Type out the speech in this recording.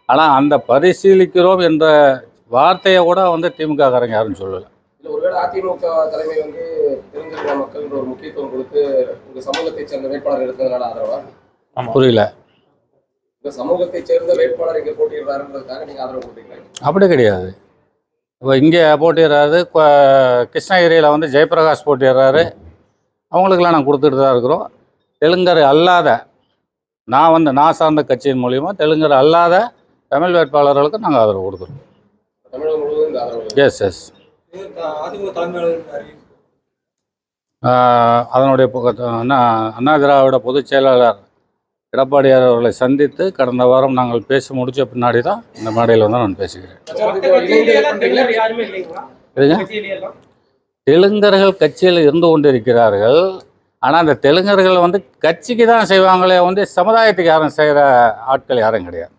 ஆனால் அந்த பரிசீலிக்கிறோம் என்ற வார்த்தையை கூட வந்து திமுக காரங்க யாரும் சொல்லலை. ஒருவேளை அதிமுக தலைமை வந்து தெலுங்கு மக்கள் ஒரு முக்கியத்துவம் கொடுத்து இந்த சமூகத்தை சேர்ந்த வேட்பாளர் எடுத்ததுனால ஆதரவா? புரியல. இந்த சமூகத்தை சேர்ந்த வேட்பாளர் இங்கே போட்டியிடுறாருன்றதுக்காக நீங்கள் ஆதரவு கொடுத்தீங்களா? அப்படி கிடையாது. இப்போ இங்கே போட்டிடுறாரு, கிருஷ்ணகிரியில் வந்து ஜெயபிரகாஷ் போட்டிடுறாரு, அவங்களுக்கெல்லாம் நாங்கள் கொடுத்துட்டு தான் இருக்கிறோம். தெலுங்கர் அல்லாத நான் சார்ந்த கட்சியின் மூலிமா தெலுங்கர் அல்லாத தமிழ் வேட்பாளர்களுக்கு நாங்கள் ஆதரவு கொடுக்குறோம். தமிழகம் முழுவதும் இந்த ஆதரவு? எஸ். அதனுடைய அண்ணா திராவிட பொதுச் செயலாளர் எடப்பாடியார் அவர்களை சந்தித்து கடந்த வாரம் நாங்கள் பேசி முடித்த பின்னாடி தான் இந்த மேடையில் வந்து நான் பேசுகிறேன். தெலுங்கர்கள் கட்சியில் இருந்து கொண்டிருக்கிறார்கள். ஆனால் அந்த தெலுங்கர்கள் வந்து கட்சிக்கு தான் செய்வாங்களே வந்து சமுதாயத்துக்கு யாரும் செய்கிற ஆட்கள் யாரும் கிடையாது.